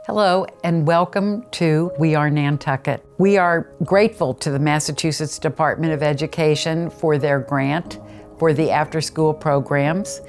Hello and welcome to We Are Nantucket. We are grateful to the Massachusetts Department of Education for their grant for the after-school programs,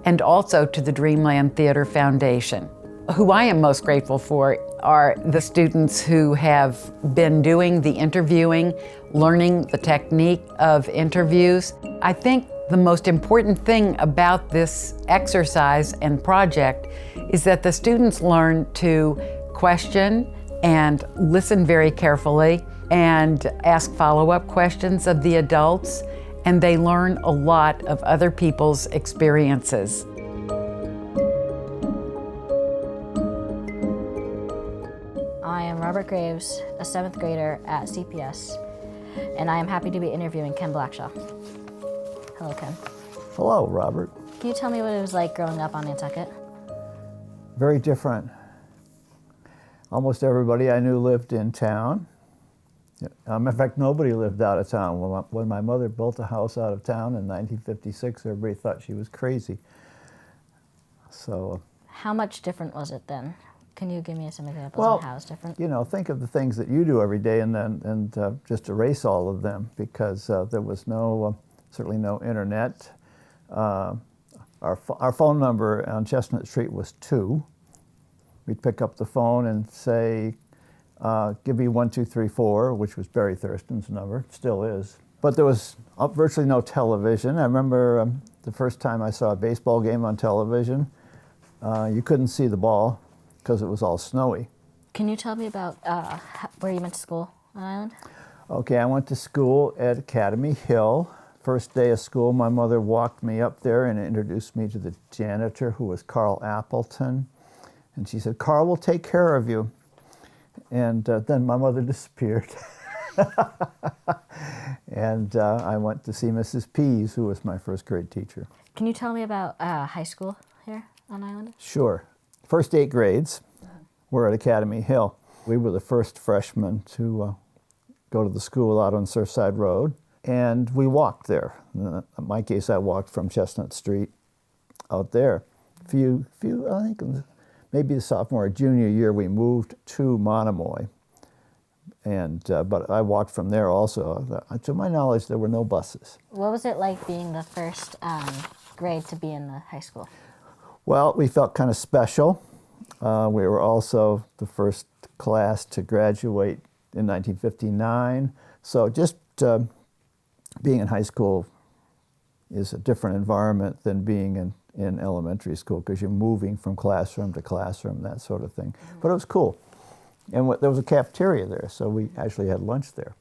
and also to the Dreamland Theater Foundation. Who I am most grateful for are the students who have been doing the interviewing, learning the technique of interviews. I think the most important thing about this exercise and project is that the students learn to question and listen very carefully and ask follow-up questions of the adults, and they learn a lot of other people's experiences. I am Robert Graves, a 7th grader at CPS, and I am happy to be interviewing Ken Blackshaw. Hello, Ken. Hello, Robert. Can you tell me what it was like growing up on Nantucket? Very different. Almost everybody I knew lived in town. In fact, nobody lived out of town. When my mother built a house out of town in 1956, everybody thought she was crazy. So. How much different was it then? Can you give me some examples of how it's different? You know, think of the things that you do every day and just erase all of them, because there was certainly no internet. Our phone number on Chestnut Street was 2. We'd pick up the phone and say, give me 1234, which was Barry Thurston's number, still is. But there was virtually no television. I remember the first time I saw a baseball game on television, you couldn't see the ball because it was all snowy. Can you tell me about where you went to school on Island? Okay, I went to school at Academy Hill. First day of school, my mother walked me up there and introduced me to the janitor, who was Carl Appleton. And she said, "Carl will take care of you." And then my mother disappeared. And I went to see Mrs. Pease, who was my first grade teacher. Can you tell me about high school here on Island? Sure. First 8 grades were at Academy Hill. We were the first freshmen to go to the school out on Surfside Road. And we walked there. In my case, I walked from Chestnut Street out there. I think it was maybe the sophomore or junior year, we moved to Monomoy. But I walked from there also. To my knowledge, there were no buses. What was it like being the first grade to be in the high school? Well, we felt kind of special. We were also the first class to graduate in 1959. So just being in high school is a different environment than being in elementary school, because you're moving from classroom to classroom, that sort of thing. But it was cool. And there was a cafeteria there, so we actually had lunch there.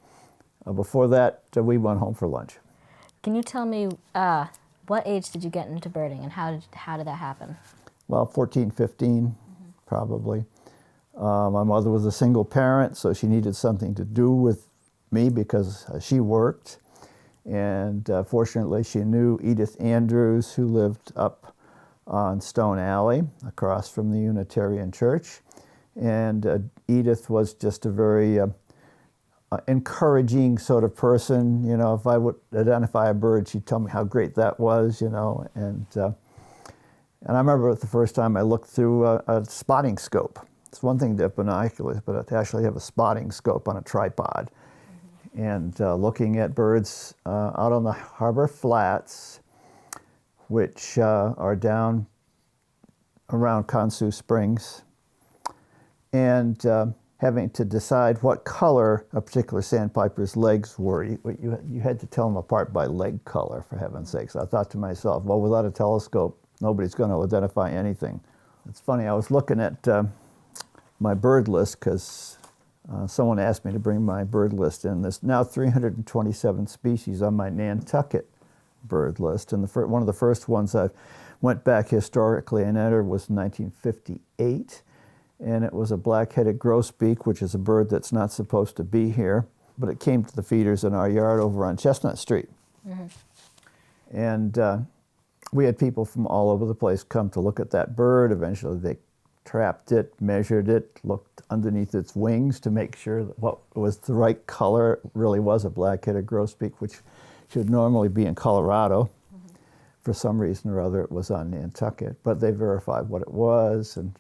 Before that, we went home for lunch. Can you tell me what age did you get into birding, and how did that happen? Well, 14, 15, probably. My mother was a single parent, so she needed something to do with me because she worked. And fortunately, she knew Edith Andrews, who lived up on Stone Alley across from the Unitarian Church. And Edith was just a very encouraging sort of person. You know, if I would identify a bird, she'd tell me how great that was, you know. And I remember the first time I looked through a spotting scope. It's one thing to have binoculars, but to actually have a spotting scope on a tripod. And looking at birds out on the harbor flats, which are down around Consu Springs, and having to decide what color a particular sandpiper's legs were. You had to tell them apart by leg color, for heaven's sakes. I thought to myself, well, without a telescope, nobody's going to identify anything. It's funny, I was looking at my bird list, because someone asked me to bring my bird list in. There's now 327 species on my Nantucket bird list, and one of the first ones I went back historically and entered was 1958, and it was a black-headed grosbeak, which is a bird that's not supposed to be here, but it came to the feeders in our yard over on Chestnut Street. Mm-hmm. And we had people from all over the place come to look at that bird. Eventually they trapped it, measured it, looked underneath its wings to make sure that what was the right color really was a black-headed grosbeak, which should normally be in Colorado. Mm-hmm. For some reason or other, it was on Nantucket, but they verified what it was, and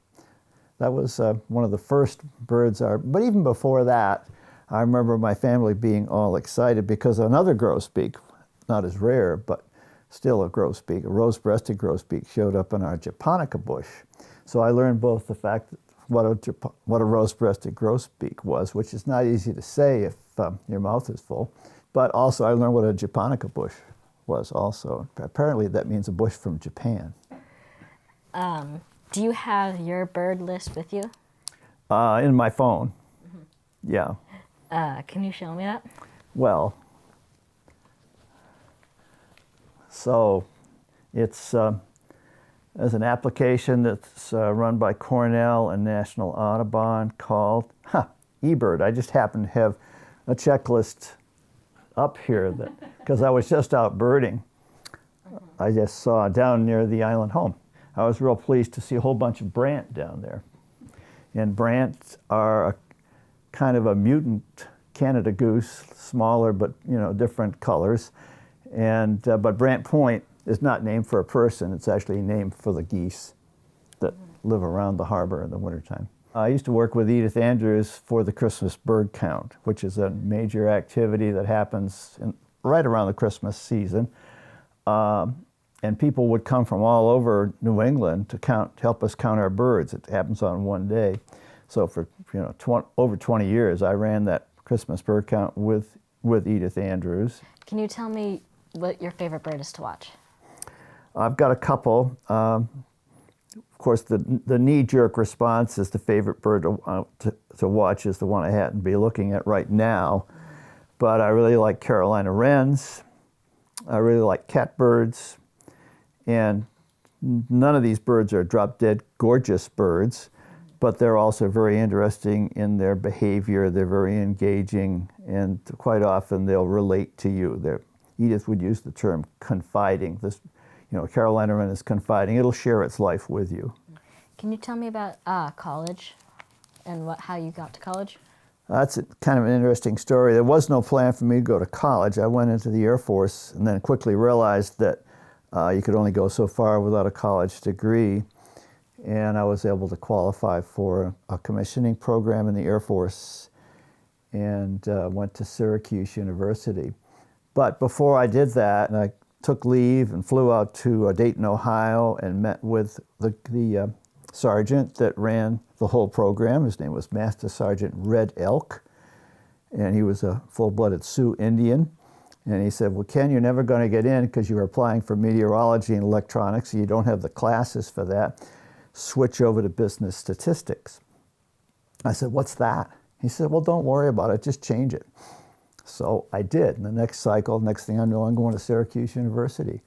That was one of the first birds. But even before that, I remember my family being all excited because another grosbeak, not as rare, but still a grosbeak, a rose-breasted grosbeak, showed up in our japonica bush. So I learned both the fact that what a rose-breasted grosbeak was, which is not easy to say if your mouth is full, but also I learned what a japonica bush was also. Apparently that means a bush from Japan. Do you have your bird list with you? In my phone, yeah. Can you show me that? Well, so it's there's an application that's run by Cornell and National Audubon called eBird. I just happen to have a checklist up here because I was just out birding. I just saw down near the island home. I was real pleased to see a whole bunch of brant down there. And brant are a kind of a mutant Canada goose, smaller but different colors. And but Brant Point is not named for a person. It's actually named for the geese that live around the harbor in the wintertime. I used to work with Edith Andrews for the Christmas bird count, which is a major activity that happens right around the Christmas season. And people would come from all over New England to help us count our birds. It happens on one day. So for over 20 years, I ran that Christmas bird count with Edith Andrews. Can you tell me what your favorite bird is to watch? I've got a couple. Of course, the knee-jerk response is the favorite bird to watch is the one I happen to be looking at right now. But I really like Carolina wrens. I really like catbirds. And none of these birds are drop-dead gorgeous birds, but they're also very interesting in their behavior. They're very engaging, and quite often they'll relate to you. Edith would use the term confiding. Carolina wren is confiding. It'll share its life with you. Can you tell me about college and how you got to college? That's kind of an interesting story. There was no plan for me to go to college. I went into the Air Force and then quickly realized that you could only go so far without a college degree. And I was able to qualify for a commissioning program in the Air Force and went to Syracuse University. But before I did that, I took leave and flew out to Dayton, Ohio, and met with the sergeant that ran the whole program. His name was Master Sergeant Red Elk, and he was a full-blooded Sioux Indian. And he said, well, Ken, you're never going to get in because you're applying for meteorology and electronics, so you don't have the classes for that. Switch over to business statistics. I said, what's that? He said, well, don't worry about it, just change it. So I did. And the next cycle, next thing I know, I'm going to Syracuse University.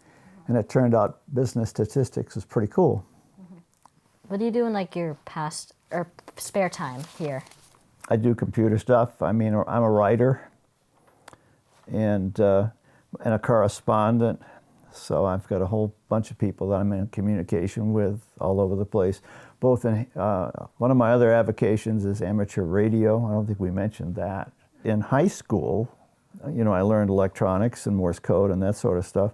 And it turned out business statistics was pretty cool. What do you do in your past or spare time here? I do computer stuff. I mean, I'm a writer and a correspondent. So I've got a whole bunch of people that I'm in communication with all over the place. Both in, one of my other avocations is amateur radio. I don't think we mentioned that. In high school, I learned electronics and Morse code and that sort of stuff.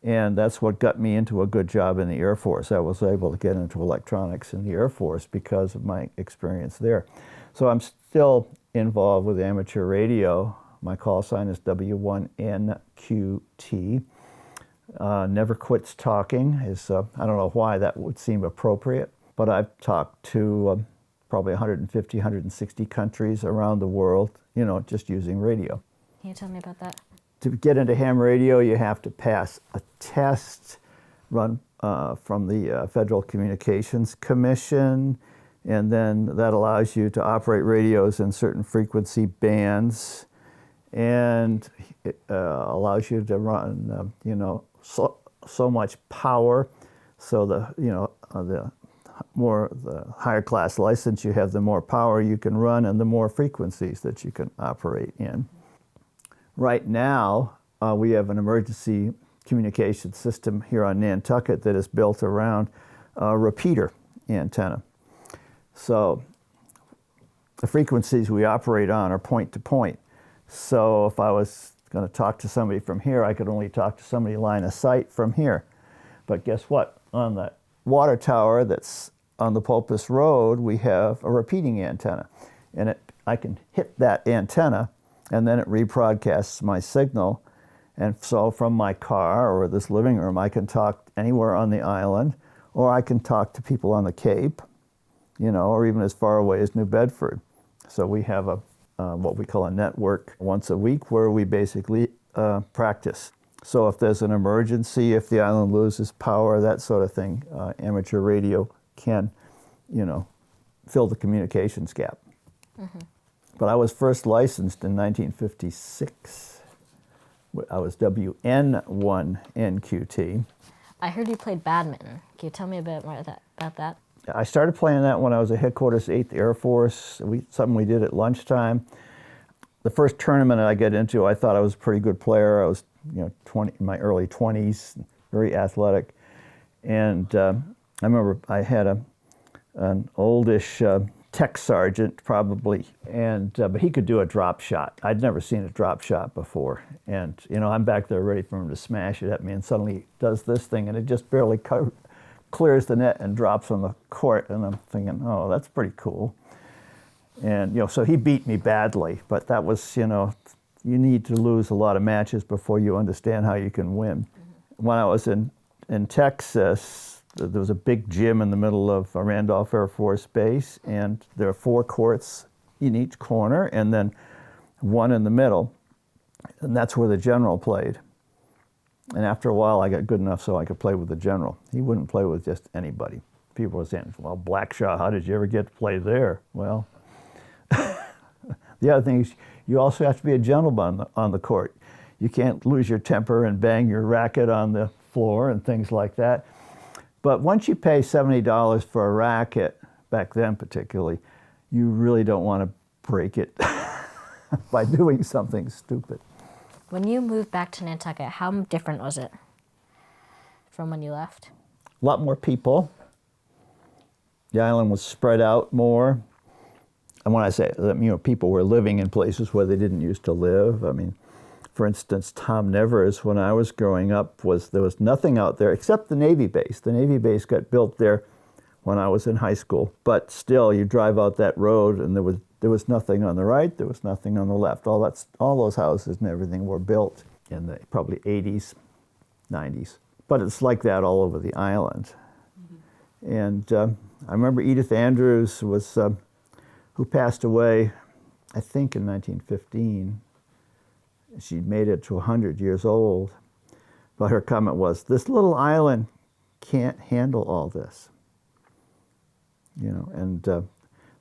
And that's what got me into a good job in the Air Force. I was able to get into electronics in the Air Force because of my experience there. So I'm still involved with amateur radio. My call sign is W1NQT. Never Quits Talking is, I don't know why that would seem appropriate, but I've talked to probably 150, 160 countries around the world, just using radio. Can you tell me about that? To get into ham radio, you have to pass a test run from the Federal Communications Commission, and then that allows you to operate radios in certain frequency bands, and it allows you to run, so much power. So the higher class license you have, the more power you can run and the more frequencies that you can operate in. Right now, we have an emergency communication system here on Nantucket that is built around a repeater antenna. So the frequencies we operate on are point to point. So if I was going to talk to somebody from here, I could only talk to somebody line of sight from here. But guess what? On the water tower that's on the Pulpus Road, we have a repeating antenna. And I can hit that antenna, and then it rebroadcasts my signal. And so from my car or this living room, I can talk anywhere on the island, or I can talk to people on the Cape, or even as far away as New Bedford. So we have what we call a network once a week where we basically practice. So if there's an emergency, if the island loses power, that sort of thing, amateur radio can, fill the communications gap. Mm-hmm. But I was first licensed in 1956. I was WN1NQT. I heard you played badminton. Can you tell me a bit more about that? I started playing that when I was at headquarters 8th Air Force. Something we did at lunchtime. The first tournament I got into, I thought I was a pretty good player. I was, 20, in my early 20s, very athletic. And I remember I had an oldish tech sergeant, probably, but he could do a drop shot. I'd never seen a drop shot before. And, I'm back there ready for him to smash it at me, and suddenly he does this thing, and it just barely clears the net and drops on the court. And I'm thinking, oh, that's pretty cool. And, so he beat me badly, but that was, you need to lose a lot of matches before you understand how you can win. Mm-hmm. When I was in Texas, there was a big gym in the middle of Randolph Air Force Base, and there are 4 courts in each corner, and then one in the middle, and that's where the general played. And after a while, I got good enough so I could play with the general. He wouldn't play with just anybody. People were saying, well, Blackshaw, how did you ever get to play there? Well, the other thing is you also have to be a gentleman on the court. You can't lose your temper and bang your racket on the floor and things like that. But once you pay $70 for a racket, back then particularly, you really don't want to break it by doing something stupid. When you moved back to Nantucket, how different was it from when you left? A lot more people. The island was spread out more. And when I say, people were living in places where they didn't used to live. I mean, for instance, Tom Nevers, when I was growing up, there was nothing out there except the Navy base. The Navy base got built there when I was in high school. But still, you drive out that road, and there was nothing on the right, there was nothing on the left. All those houses and everything were built in the probably 80s, 90s. But it's like that all over the island. Mm-hmm. And I remember Edith Andrews was, who passed away, I think in 1915. She'd made it to 100 years old. But her comment was, this little island can't handle all this. And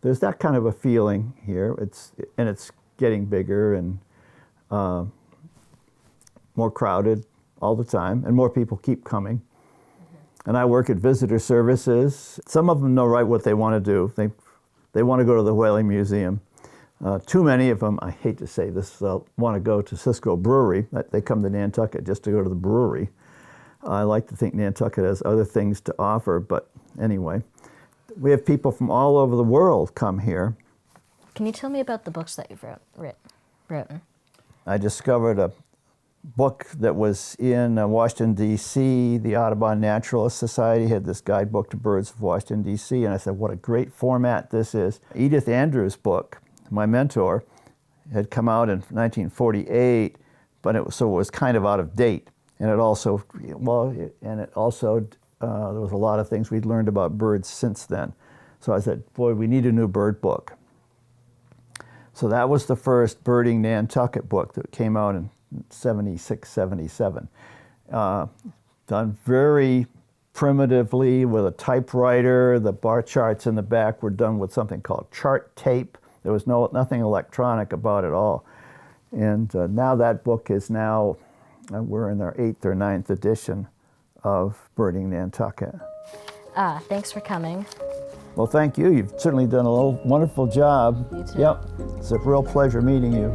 there's that kind of a feeling here. It's getting bigger and more crowded all the time, and more people keep coming. Mm-hmm. And I work at visitor services. Some of them know right what they want to do. They want to go to the Whaling Museum. Too many of them, I hate to say this, want to go to Cisco Brewery. They come to Nantucket just to go to the brewery. I like to think Nantucket has other things to offer, but anyway. We have people from all over the world come here. Can you tell me about the books that you've written? I discovered a book that was in Washington, D.C. The Audubon Naturalist Society had this guidebook to birds of Washington, D.C., and I said, what a great format this is. Edith Andrews' book, my mentor, had come out in 1948, but it was kind of out of date. And it also, there was a lot of things we'd learned about birds since then. So I said, boy, we need a new bird book. So that was the first Birding Nantucket book that came out in 76, 77. Done very primitively with a typewriter. The bar charts in the back were done with something called chart tape. There was nothing electronic about it all. And now that book is we're in our 8th or 9th edition of Birding Nantucket. Thanks for coming. Well, thank you. You've certainly done a wonderful job. You too. Yep. It's a real pleasure meeting you.